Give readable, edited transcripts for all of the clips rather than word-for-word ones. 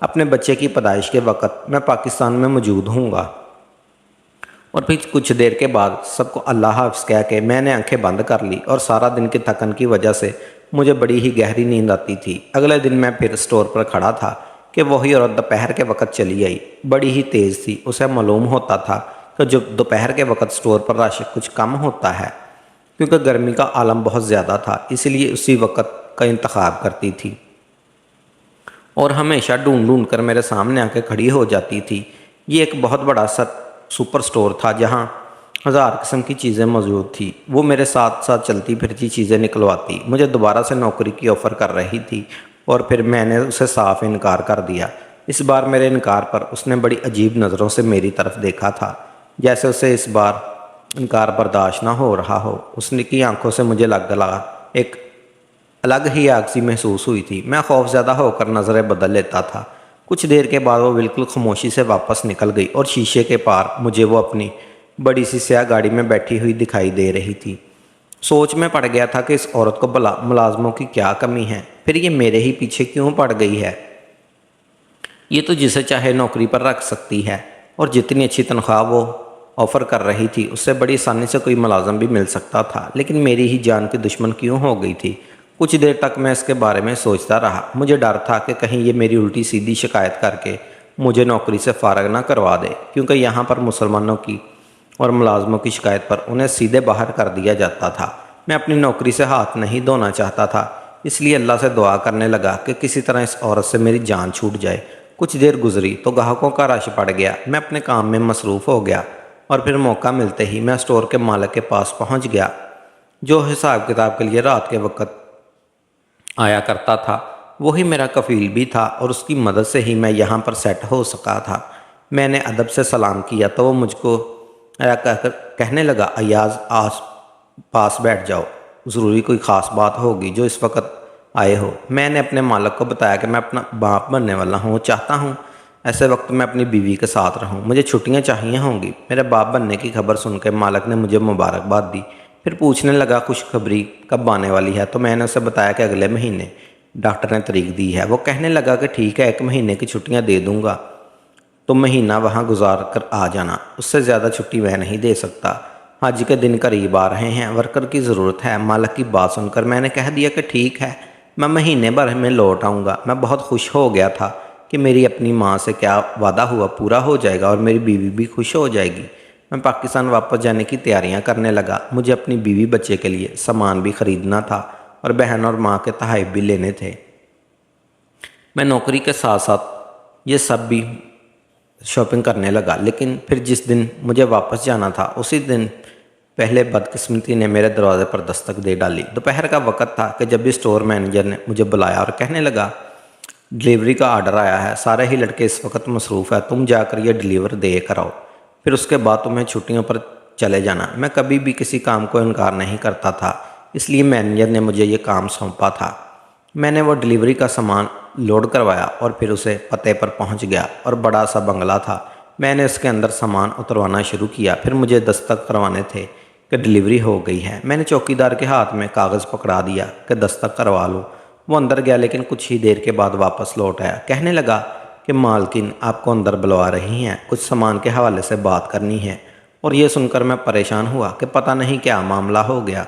اپنے بچے کی پیدائش کے وقت میں پاکستان میں موجود ہوں گا۔ اور پھر کچھ دیر کے بعد سب کو اللہ حافظ کہہ کے میں نے آنکھیں بند کر لی اور سارا دن کی تھکن کی وجہ سے مجھے بڑی ہی گہری نیند آتی تھی۔ اگلے دن میں پھر اسٹور پر کھڑا تھا کہ وہی عورت دوپہر کے وقت چلی آئی۔ بڑی ہی تیز تھی، اسے معلوم ہوتا تھا کہ جب دوپہر کے وقت اسٹور پر رش کچھ کم ہوتا ہے کیونکہ گرمی کا عالم بہت زیادہ تھا، اس لیے اسی وقت کا انتخاب کرتی تھی اور ہمیشہ ڈھونڈ ڈھونڈ کر میرے سامنے آ کے کھڑی ہو جاتی تھی۔ یہ ایک بہت بڑا سپر اسٹور تھا جہاں ہزار قسم کی چیزیں موجود تھی۔ وہ میرے ساتھ ساتھ چلتی پھرتی چیزیں نکلواتی، مجھے دوبارہ سے نوکری کی آفر کر رہی تھی اور پھر میں نے اسے صاف انکار کر دیا۔ اس بار میرے انکار پر اس نے بڑی عجیب نظروں سے میری طرف دیکھا تھا، جیسے اسے اس بار انکار برداشت نہ ہو رہا ہو۔ اس نے کی آنکھوں سے مجھے لگا ایک الگ ہی آگ سی محسوس ہوئی تھی۔ میں خوف زدہ ہو کر نظریں بدل لیتا تھا۔ کچھ دیر کے بعد وہ بالکل خاموشی سے واپس نکل گئی اور شیشے کے پار مجھے وہ اپنی بڑی سی سیاہ گاڑی میں بیٹھی ہوئی دکھائی دے رہی تھی۔ سوچ میں پڑ گیا تھا کہ اس عورت کو بھلا ملازموں کی کیا کمی ہے، پھر یہ میرے ہی پیچھے کیوں پڑ گئی ہے۔ یہ تو جسے چاہے نوکری پر رکھ سکتی ہے اور جتنی اچھی تنخواہ وہ آفر کر رہی تھی اس سے بڑی آسانی سے کوئی ملازم بھی مل سکتا تھا، لیکن میری ہی جان کی دشمن کیوں ہو گئی تھی۔ کچھ دیر تک میں اس کے بارے میں سوچتا رہا۔ مجھے ڈر تھا کہ کہیں یہ میری الٹی سیدھی شکایت کر کے مجھے نوکری سے فارغ نہ کروا دے، کیونکہ یہاں پر مسلمانوں کی اور ملازموں کی شکایت پر انہیں سیدھے باہر کر دیا جاتا تھا۔ میں اپنی نوکری سے ہاتھ نہیں دھونا چاہتا تھا، اس لیے اللہ سے دعا کرنے لگا کہ کسی طرح اس عورت سے میری جان چھوٹ جائے۔ کچھ دیر گزری تو گاہکوں کا رش پڑ گیا۔ میں اپنے کام میں مصروف ہو گیا اور پھر موقع ملتے ہی میں اسٹور کے مالک کے پاس پہنچ گیا، جو حساب کتاب کے لیے رات کے وقت آیا کرتا تھا۔ وہی میرا کفیل بھی تھا اور اس کی مدد سے ہی میں یہاں پر سیٹ ہو سکا تھا۔ میں نے ادب سے سلام کیا تو وہ مجھ کو کہنے لگا، ایاز پاس بیٹھ جاؤ، ضروری کوئی خاص بات ہوگی جو اس وقت آئے ہو۔ میں نے اپنے مالک کو بتایا کہ میں اپنا باپ بننے والا ہوں، چاہتا ہوں ایسے وقت میں اپنی بیوی کے ساتھ رہوں، مجھے چھٹیاں چاہیے ہوں گی۔ میرے باپ بننے کی خبر سن کے مالک نے مجھے مبارکباد دی، پھر پوچھنے لگا خوشخبری کب آنے والی ہے، تو میں نے اسے بتایا کہ اگلے مہینے ڈاکٹر نے تاریخ دی ہے۔ وہ کہنے لگا کہ ٹھیک ہے، 1 مہینے کی چھٹیاں دے دوں گا، تم مہینہ وہاں گزار کر آ جانا، اس سے زیادہ چھٹی میں نہیں دے سکتا، حج کے دن قریب آ رہے ہیں، ورکر کی ضرورت ہے۔ مالک کی بات سن کر میں نے کہہ دیا کہ ٹھیک ہے، میں مہینے بھر میں لوٹ آؤں گا۔ میں بہت خوش ہو گیا تھا کہ میری اپنی ماں سے کیا وعدہ ہوا پورا ہو جائے گا اور میری بیوی بھی خوش ہو جائے گی۔ میں پاکستان واپس جانے کی تیاریاں کرنے لگا۔ مجھے اپنی بیوی بچے کے لیے سامان بھی خریدنا تھا اور بہن اور ماں کے تحائف بھی لینے تھے۔ میں نوکری کے ساتھ ساتھ یہ سب بھی شاپنگ کرنے لگا، لیکن پھر جس دن مجھے واپس جانا تھا اسی دن پہلے بدقسمتی نے میرے دروازے پر دستک دے ڈالی۔ دوپہر کا وقت تھا کہ جب بھی اسٹور مینیجر نے مجھے بلایا اور کہنے لگا، ڈیلیوری کا آرڈر آیا ہے، سارے ہی لڑکے اس وقت مصروف ہے، تم جا کر یہ ڈیلیور دے کر آؤ، پھر اس کے بعد تمہیں چھٹیوں پر چلے جانا۔ میں کبھی بھی کسی کام کو انکار نہیں کرتا تھا، اس لیے مینیجر نے مجھے یہ کام سونپا تھا۔ میں نے وہ ڈیلیوری کا سامان لوڈ کروایا اور پھر اسے پتے پر پہنچ گیا اور بڑا سا بنگلہ تھا۔ میں نے اس کے اندر سامان اتروانا شروع کیا، پھر مجھے دستخط کروانے تھے کہ ڈیلیوری ہو گئی ہے۔ میں نے چوکیدار کے ہاتھ میں کاغذ پکڑا دیا کہ دستخط کروا لو۔ وہ اندر گیا لیکن کچھ ہی دیر کے بعد واپس لوٹ آیا، کہنے لگا کہ مالکن آپ کو اندر بلوا رہی ہیں، کچھ سامان کے حوالے سے بات کرنی ہے۔ اور یہ سن کر میں پریشان ہوا کہ پتہ نہیں کیا معاملہ ہو گیا،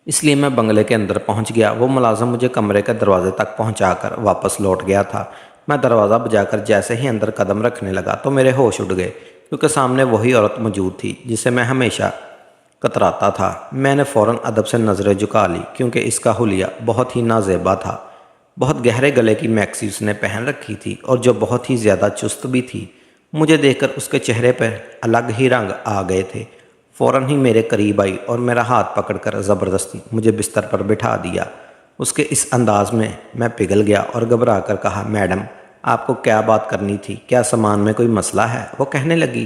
اس لیے میں بنگلے کے اندر پہنچ گیا۔ وہ ملازم مجھے کمرے کے دروازے تک پہنچا کر واپس لوٹ گیا تھا۔ میں دروازہ بجا کر جیسے ہی اندر قدم رکھنے لگا تو میرے ہوش اڑ گئے، کیونکہ سامنے وہی عورت موجود تھی جسے میں ہمیشہ کتراتا تھا۔ میں نے فوراً ادب سے نظریں جھکا لی، کیونکہ اس کا حلیہ بہت ہی نازیبا تھا۔ بہت گہرے گلے کی میکسی اس نے پہن رکھی تھی اور جو بہت ہی زیادہ چست بھی تھی۔ مجھے دیکھ کر اس کے چہرے پر الگ ہی رنگ آ گئے تھے۔ فوراً ہی میرے قریب آئی اور میرا ہاتھ پکڑ کر زبردستی مجھے بستر پر بٹھا دیا۔ اس کے اس انداز میں میں پگھل گیا اور گھبرا کر کہا، میڈم آپ کو کیا بات کرنی تھی؟ کیا سامان میں کوئی مسئلہ ہے؟ وہ کہنے لگی،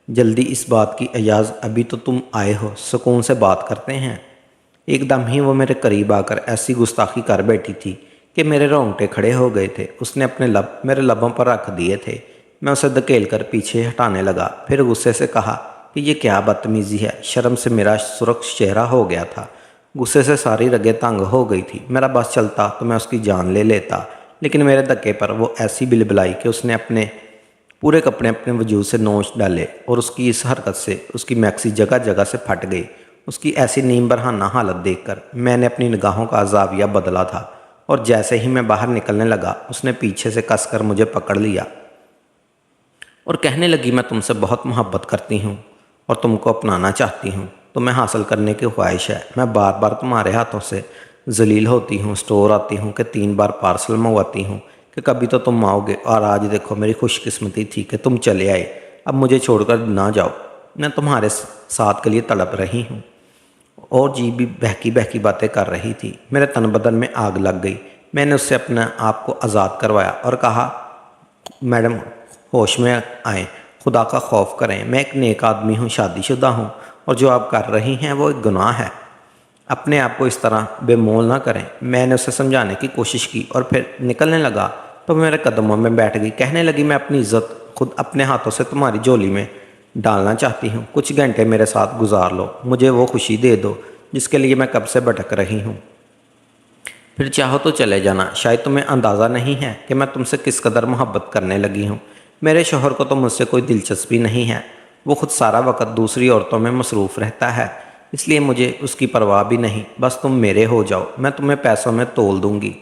جلدی اس بات کی ایاز، ابھی تو تم آئے ہو، سکون سے بات کرتے ہیں۔ ایک دم ہی وہ میرے قریب آ کر ایسی گستاخی کر بیٹھی تھی کہ میرے رونگٹے کھڑے ہو گئے تھے۔ اس نے اپنے لب میرے لبوں پر رکھ دیے تھے۔ میں اسے دھکیل کر پیچھے ہٹانے لگا، پھر غصے سے کہا کہ یہ کیا بدتمیزی ہے؟ شرم سے میرا سرخ چہرہ ہو گیا تھا، غصے سے ساری رگیں تنگ ہو گئی تھی۔ میرا بس چلتا تو میں اس کی جان لے لیتا، لیکن میرے دھکے پر وہ ایسی بلبلائی کہ اس نے اپنے پورے کپڑے اپنے وجود سے نوچ ڈالے اور اس کی اس حرکت سے اس کی میکسی جگہ جگہ سے پھٹ گئی۔ اس کی ایسی نیم برہنہ حالت دیکھ کر میں نے اپنی نگاہوں کا زاویہ بدلا تھا، اور جیسے ہی میں باہر نکلنے لگا اس نے پیچھے سے کس کر مجھے پکڑ لیا اور کہنے لگی، میں تم سے بہت محبت کرتی ہوں اور تم کو اپنانا چاہتی ہوں، تمہیں حاصل کرنے کی خواہش ہے۔ میں بار بار تمہارے ہاتھوں سے ذلیل ہوتی ہوں، اسٹور آتی ہوں کہ 3 بار پارسل منگواتی ہوں کہ کبھی تو تم آؤ گے، اور آج دیکھو میری خوش قسمتی تھی کہ تم چلے آئے۔ اب مجھے چھوڑ کر نہ جاؤ، میں تمہارے ساتھ کے لیے تڑپ رہی ہوں۔ اور جی بھی بہکی بہکی باتیں کر رہی تھی۔ میرے تن بدن میں آگ لگ گئی۔ میں نے اس سے اپنے آپ کو آزاد کروایا اور کہا، میڈم ہوش میں آئیں، خدا کا خوف کریں، میں ایک نیک آدمی ہوں، شادی شدہ ہوں، اور جو آپ کر رہی ہیں وہ ایک گناہ ہے۔ اپنے آپ کو اس طرح بے مول نہ کریں۔ میں نے اسے سمجھانے کی کوشش کی اور پھر نکلنے لگا تو میرے قدموں میں بیٹھ گئی۔ کہنے لگی، میں اپنی عزت خود اپنے ہاتھوں سے تمہاری جھولی میں ڈالنا چاہتی ہوں، کچھ گھنٹے میرے ساتھ گزار لو، مجھے وہ خوشی دے دو جس کے لیے میں کب سے بھٹک رہی ہوں، پھر چاہو تو چلے جانا۔ شاید تمہیں اندازہ نہیں ہے کہ میں تم سے کس قدر محبت کرنے لگی ہوں۔ میرے شوہر کو تو مجھ سے کوئی دلچسپی نہیں ہے، وہ خود سارا وقت دوسری عورتوں میں مصروف رہتا ہے، اس لیے مجھے اس کی پرواہ بھی نہیں۔ بس تم میرے ہو جاؤ، میں تمہیں پیسوں میں تول دوں گی۔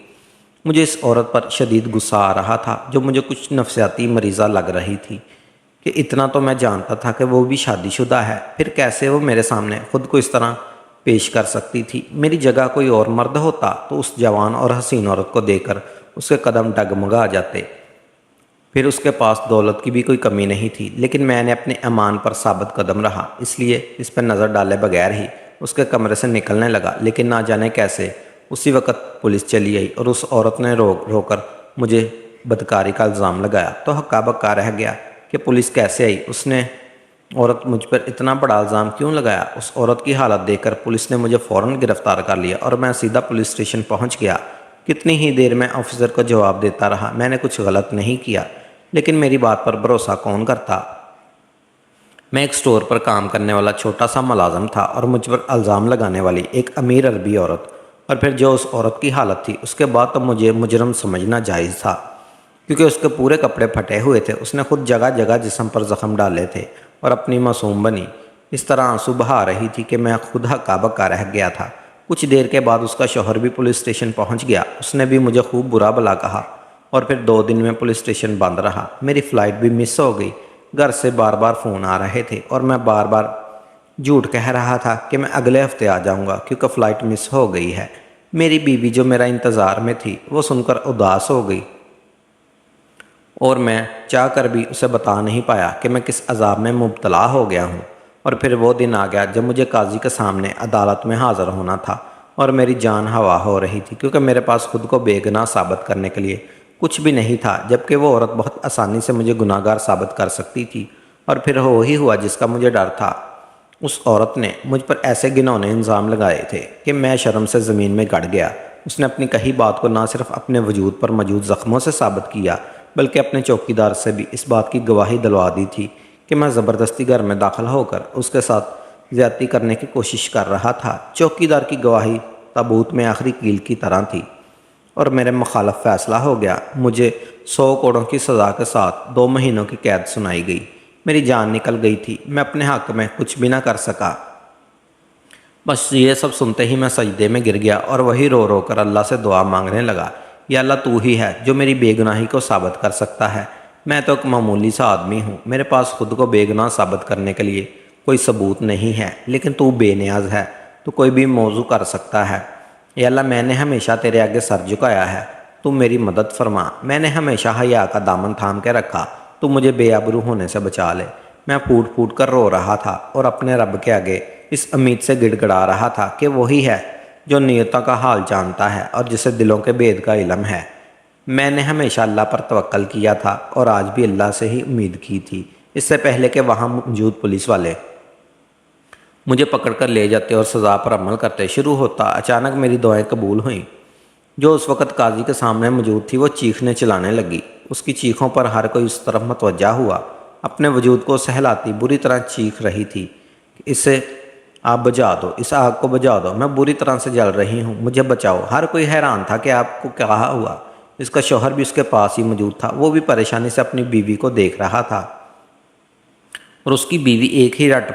مجھے اس عورت پر شدید غصہ آ رہا تھا جو مجھے کچھ نفسیاتی مریضہ لگ رہی تھی، کہ اتنا تو میں جانتا تھا کہ وہ بھی شادی شدہ ہے، پھر کیسے وہ میرے سامنے خود کو اس طرح پیش کر سکتی تھی۔ میری جگہ کوئی اور مرد ہوتا تو اس جوان اور حسین عورت کو دیکھ کر اس کے قدم ڈگمگا جاتے، پھر اس کے پاس دولت کی بھی کوئی کمی نہیں تھی، لیکن میں نے اپنے ایمان پر ثابت قدم رہا، اس لیے اس پر نظر ڈالے بغیر ہی اس کے کمرے سے نکلنے لگا۔ لیکن نہ جانے کیسے اسی وقت پولیس چلی آئی اور اس عورت نے رو کر مجھے بدکاری کا الزام لگایا تو ہکا بکا رہ گیا کہ پولیس کیسے آئی، اس نے عورت مجھ پر اتنا بڑا الزام کیوں لگایا۔ اس عورت کی حالت دیکھ کر پولیس نے مجھے فوراً گرفتار کر لیا اور میں سیدھا پولیس اسٹیشن پہنچ گیا۔ کتنی ہی دیر میں آفیسر کو جواب دیتا رہا، میں نے کچھ غلط نہیں کیا، لیکن میری بات پر بھروسہ کون کرتا۔ میں ایک سٹور پر کام کرنے والا چھوٹا سا ملازم تھا اور مجھ پر الزام لگانے والی ایک امیر عربی عورت، اور پھر جو اس عورت کی حالت تھی اس کے بعد تو مجھے مجرم سمجھنا جائز تھا، کیونکہ اس کے پورے کپڑے پھٹے ہوئے تھے، اس نے خود جگہ جگہ جسم پر زخم ڈالے تھے اور اپنی معصوم بنی اس طرح آنسو بہا رہی تھی کہ میں خود ہکا بکا رہ گیا تھا۔ کچھ دیر کے بعد اس کا شوہر بھی پولیس اسٹیشن پہنچ گیا، اس نے بھی مجھے خوب برا بھلا کہا، اور پھر 2 دن میں پولیس اسٹیشن بند رہا۔ میری فلائٹ بھی مس ہو گئی، گھر سے بار بار فون آ رہے تھے اور میں بار بار جھوٹ کہہ رہا تھا کہ میں اگلے ہفتے آ جاؤں گا کیونکہ فلائٹ مس ہو گئی ہے۔ میری بیوی جو میرا انتظار میں تھی وہ سن کر اداس ہو گئی، اور میں چاہ کر بھی اسے بتا نہیں پایا کہ میں کس عذاب میں مبتلا ہو گیا ہوں۔ اور پھر وہ دن آ گیا جب مجھے قاضی کے سامنے عدالت میں حاضر ہونا تھا اور میری جان ہوا ہو رہی تھی، کیونکہ میرے پاس خود کو بے گناہ ثابت کرنے کے لیے کچھ بھی نہیں تھا، جبکہ وہ عورت بہت آسانی سے مجھے گناہ گار ثابت کر سکتی تھی۔ اور پھر ہو ہی ہوا جس کا مجھے ڈر تھا۔ اس عورت نے مجھ پر ایسے گھنونے الزام لگائے تھے کہ میں شرم سے زمین میں گڑ گیا۔ اس نے اپنی کہی بات کو نہ صرف اپنے وجود پر موجود زخموں سے ثابت کیا، بلکہ اپنے چوکیدار سے بھی اس بات کی گواہی دلوا دی تھی کہ میں زبردستی گھر میں داخل ہو کر اس کے ساتھ زیادتی کرنے کی کوشش کر رہا تھا۔ چوکیدار کی گواہی تابوت میں آخری کیل کی طرح تھی اور میرے مخالف فیصلہ ہو گیا۔ مجھے 100 کوڑوں کی سزا کے ساتھ 2 مہینوں کی قید سنائی گئی۔ میری جان نکل گئی تھی، میں اپنے حق میں کچھ بھی نہ کر سکا۔ بس یہ سب سنتے ہی میں سجدے میں گر گیا اور وہی رو رو کر اللہ سے دعا مانگنے لگا، یا اللہ تو ہی ہے جو میری بے گناہی کو ثابت کر سکتا ہے۔ میں تو ایک معمولی سا آدمی ہوں، میرے پاس خود کو بے گناہ ثابت کرنے کے لیے کوئی ثبوت نہیں ہے، لیکن تو بے نیاز ہے، تو کوئی بھی موضوع کر سکتا ہے۔ یا اللہ میں نے ہمیشہ تیرے آگے سر جھکایا ہے، تو میری مدد فرما۔ میں نے ہمیشہ حیا کا دامن تھام کے رکھا، تو مجھے بے آبرو ہونے سے بچا لے۔ میں پھوٹ پھوٹ کر رو رہا تھا اور اپنے رب کے آگے اس امید سے گڑ گڑا رہا تھا کہ وہی ہے جو نیتوں کا حال جانتا ہے اور جسے دلوں کے بید کا علم ہے۔ میں نے ہمیشہ اللہ پر توکل کیا تھا اور آج بھی اللہ سے ہی امید کی تھی، اس سے پہلے کہ وہاں موجود پولیس والے مجھے پکڑ کر لے جاتے اور سزا پر عمل کرتے۔ شروع ہوتا اچانک میری دعائیں قبول ہوئیں۔ جو اس وقت قاضی کے سامنے موجود تھی وہ چیخنے چلانے لگی۔ اس کی چیخوں پر ہر کوئی اس طرف متوجہ ہوا، اپنے وجود کو سہلاتی بری طرح چیخ رہی تھی کہ اسے آپ بجھا دو، اس آگ کو بجھا دو، میں بری طرح سے جل رہی ہوں، مجھے بچاؤ۔ ہر کوئی حیران تھا کہ آپ کو کیا ہوا، اس کا شوہر بھی اس کے پاس ہی موجود تھا۔ وہ بھی پریشانی سے اپنی بیوی کو دیکھ رہا تھا اور اس کی بیوی ایک ہی رٹ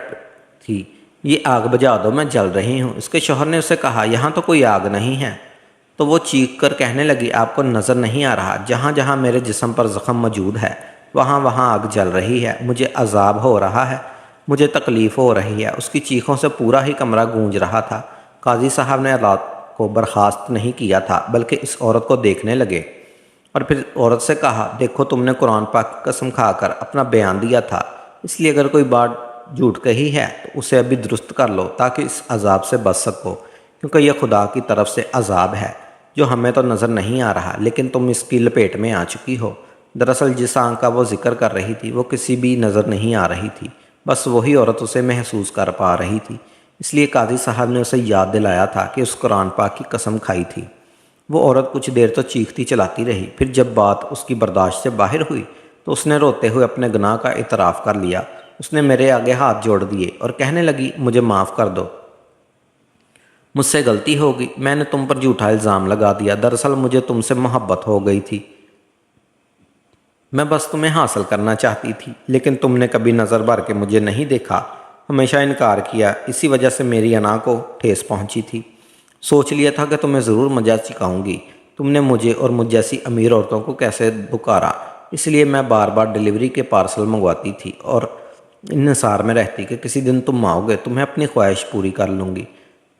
تھی، یہ آگ بجھا دو، میں جل رہی ہوں۔ اس کے شوہر نے اسے کہا یہاں تو کوئی آگ نہیں ہے، تو وہ چیخ کر کہنے لگی آپ کو نظر نہیں آ رہا، جہاں جہاں میرے جسم پر زخم موجود ہے وہاں وہاں آگ جل رہی ہے، مجھے عذاب ہو رہا ہے، مجھے تکلیف ہو رہی ہے۔ اس کی چیخوں سے پورا ہی کمرہ گونج رہا تھا۔ قاضی صاحب نے رات کو برخاست نہیں کیا تھا بلکہ اس عورت کو دیکھنے لگے اور پھر عورت سے کہا دیکھو تم نے قرآن پاک کی قسم کھا کر اپنا بیان دیا تھا، اس لیے اگر کوئی بات جھوٹ کہی ہے تو اسے ابھی درست کر لو تاکہ اس عذاب سے بچ سکو، کیونکہ یہ خدا کی طرف سے عذاب ہے جو ہمیں تو نظر نہیں آ رہا لیکن تم اس کی لپیٹ میں آ چکی ہو۔ دراصل جس آنکھ کا وہ ذکر کر رہی تھی وہ کسی بھی نظر نہیں آ رہی تھی، بس وہی عورت اسے محسوس کر پا رہی تھی، اس لیے قاضی صاحب نے اسے یاد دلایا تھا کہ اس قرآن پاک کی قسم کھائی تھی۔ وہ عورت کچھ دیر تو چیختی چلاتی رہی، پھر جب بات اس کی برداشت سے باہر ہوئی تو اس نے روتے ہوئے اپنے گناہ کا اعتراف کر لیا۔ اس نے میرے آگے ہاتھ جوڑ دیے اور کہنے لگی مجھے معاف کر دو، مجھ سے غلطی ہوگی، میں نے تم پر جھوٹا الزام لگا دیا، دراصل مجھے تم سے محبت ہو گئی تھی، میں بس تمہیں حاصل کرنا چاہتی تھی، لیکن تم نے کبھی نظر بھر کے مجھے نہیں دیکھا، ہمیشہ انکار کیا، اسی وجہ سے میری انا کو ٹھیس پہنچی تھی۔ سوچ لیا تھا کہ تمہیں ضرور مزہ سکھاؤں گی، تم نے مجھے اور مجھ جیسی امیر عورتوں کو کیسے دکارا، اس لیے میں بار بار ڈیلیوری کے پارسل منگواتی تھی اور انحصار میں رہتی کہ کسی دن تم آؤ گے، تمہیں اپنی خواہش پوری کر لوں گی۔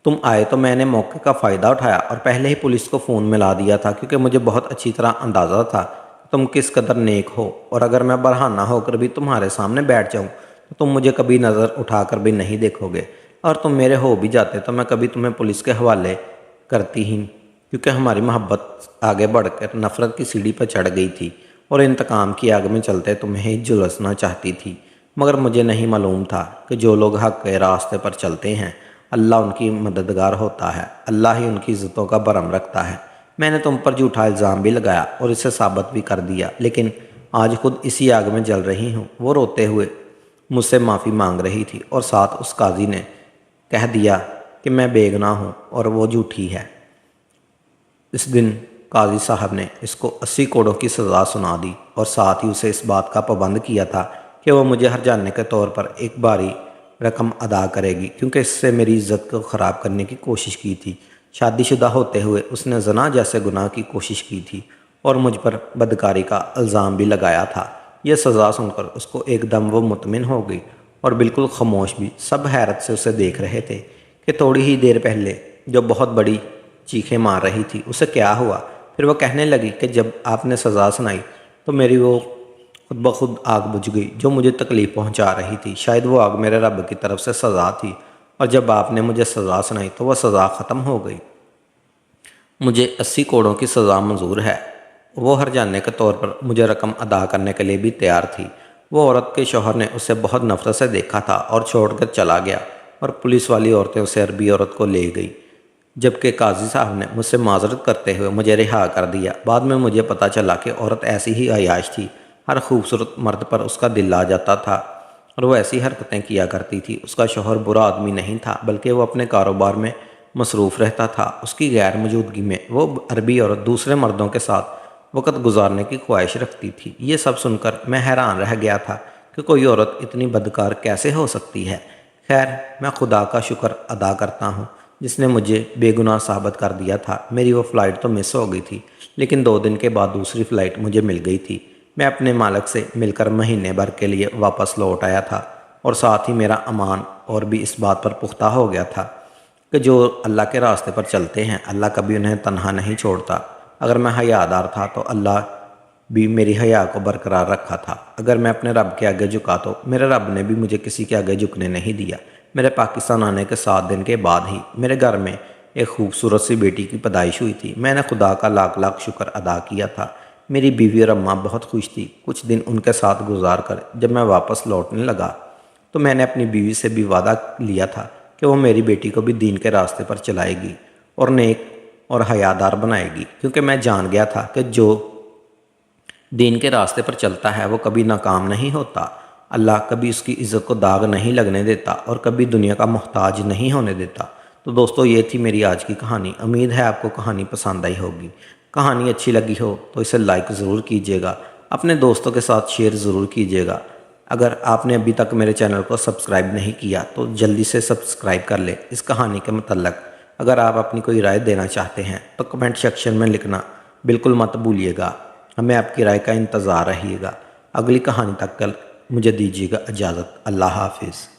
تم آئے تو میں نے موقع کا فائدہ اٹھایا اور پہلے ہی پولیس کو فون ملا دیا تھا، کیونکہ مجھے بہت اچھی طرح اندازہ تھا کہ تم کس قدر نیک ہو، اور اگر میں برہنہ ہو کر بھی تمہارے سامنے بیٹھ جاؤں تو تم مجھے کبھی نظر اٹھا کر بھی نہیں دیکھو گے، اور تم میرے ہو بھی جاتے تو میں کبھی تمہیں پولیس کے حوالے کرتی ہی، کیونکہ ہماری محبت آگے بڑھ کر نفرت کی سیڑھی پر چڑھ گئی تھی اور انتقام کی آگ میں چلتے تمہیں ہی جلسنا چاہتی تھی۔ مگر مجھے نہیں معلوم تھا کہ جو لوگ حق کے راستے پر چلتے ہیں اللہ ان کی مددگار ہوتا ہے، اللہ ہی ان کی عزتوں کا بھرم رکھتا ہے۔ میں نے تم پر جھوٹا الزام بھی لگایا اور اسے ثابت بھی کر دیا، لیکن آج خود اسی آگ میں جل رہی ہوں۔ وہ روتے ہوئے مجھ سے معافی مانگ رہی تھی اور ساتھ اس قاضی نے کہہ دیا کہ میں بے گناہ ہوں اور وہ جھوٹی ہے۔ اس دن قاضی صاحب نے اس کو 80 کوڑوں کی سزا سنا دی اور ساتھ ہی اسے اس بات کا پابند کیا تھا کہ وہ مجھے ہر جانے کے طور پر ایک باری رقم ادا کرے گی، کیونکہ اس سے میری عزت کو خراب کرنے کی کوشش کی تھی۔ شادی شدہ ہوتے ہوئے اس نے زنا جیسے گناہ کی کوشش کی تھی اور مجھ پر بدکاری کا الزام بھی لگایا تھا۔ یہ سزا سن کر اس کو ایک دم وہ مطمئن ہو گئی اور بالکل خاموش بھی، سب حیرت سے اسے دیکھ رہے تھے کہ تھوڑی ہی دیر پہلے جو بہت بڑی چیخیں مار رہی تھی اسے کیا ہوا۔ پھر وہ کہنے لگی کہ جب آپ نے سزا سنائی تو میری وہ خود بخود آگ بجھ گئی جو مجھے تکلیف پہنچا رہی تھی، شاید وہ آگ میرے رب کی طرف سے سزا تھی، اور جب آپ نے مجھے سزا سنائی تو وہ سزا ختم ہو گئی۔ مجھے 80 کوڑوں کی سزا منظور ہے۔ وہ ہر جانے کے طور پر مجھے رقم ادا کرنے کے لیے بھی تیار تھی۔ وہ عورت کے شوہر نے اسے بہت نفرت سے دیکھا تھا اور چھوڑ کر چلا گیا، اور پولیس والی عورتیں اسے عربی عورت کو لے گئی، جبکہ قاضی صاحب نے مجھ سے معذرت کرتے ہوئے مجھے رہا کر دیا۔ بعد میں مجھے پتہ چلا کہ عورت ایسی ہی عیاش تھی، ہر خوبصورت مرد پر اس کا دل آ جاتا تھا اور وہ ایسی حرکتیں کیا کرتی تھی۔ اس کا شوہر برا آدمی نہیں تھا بلکہ وہ اپنے کاروبار میں مصروف رہتا تھا۔ اس کی غیر موجودگی میں وہ عربی عورت دوسرے مردوں کے ساتھ وقت گزارنے کی خواہش رکھتی تھی۔ یہ سب سن کر میں حیران رہ گیا تھا کہ کوئی عورت اتنی بدکار کیسے ہو سکتی ہے۔ خیر، میں خدا کا شکر ادا کرتا ہوں جس نے مجھے بے گناہ ثابت کر دیا تھا۔ میری وہ فلائٹ تو مس ہو گئی تھی، لیکن 2 دن کے بعد دوسری فلائٹ مجھے مل گئی تھی۔ میں اپنے مالک سے مل کر مہینے بھر کے لیے واپس لوٹ آیا تھا، اور ساتھ ہی میرا امان اور بھی اس بات پر پختہ ہو گیا تھا کہ جو اللہ کے راستے پر چلتے ہیں اللہ کبھی انہیں تنہا نہیں چھوڑتا۔ اگر میں حیادار تھا تو اللہ بھی میری حیا کو برقرار رکھا تھا۔ اگر میں اپنے رب کے آگے جھکا تو میرے رب نے بھی مجھے کسی کے آگے جھکنے نہیں دیا۔ میرے پاکستان آنے کے 7 دن کے بعد ہی میرے گھر میں ایک خوبصورت سی بیٹی کی پیدائش ہوئی تھی۔ میں نے خدا کا لاکھ لاکھ شکر ادا کیا تھا۔ میری بیوی اور اماں بہت خوش تھی۔ کچھ دن ان کے ساتھ گزار کر جب میں واپس لوٹنے لگا تو میں نے اپنی بیوی سے بھی وعدہ لیا تھا کہ وہ میری بیٹی کو بھی دین کے راستے پر چلائے گی اور نیک اور حیادار بنائے گی، کیونکہ میں جان گیا تھا کہ جو دین کے راستے پر چلتا ہے وہ کبھی ناکام نہیں ہوتا۔ اللہ کبھی اس کی عزت کو داغ نہیں لگنے دیتا اور کبھی دنیا کا محتاج نہیں ہونے دیتا۔ تو دوستو، یہ تھی میری آج کی کہانی۔ امید ہے آپ کو کہانی پسند آئی ہوگی۔ کہانی اچھی لگی ہو تو اسے لائک ضرور کیجیے گا، اپنے دوستوں کے ساتھ شیئر ضرور کیجیے گا۔ اگر آپ نے ابھی تک میرے چینل کو سبسکرائب نہیں کیا تو جلدی سے سبسکرائب کر لیں۔ اس کہانی کے متعلق اگر آپ اپنی کوئی رائے دینا چاہتے ہیں تو کمنٹ سیکشن میں لکھنا بالکل مت بھولیے گا، ہمیں آپ کی رائے کا انتظار رہیے گا۔ اگلی کہانی تک کل مجھے دیجیے گا اجازت۔ اللہ حافظ۔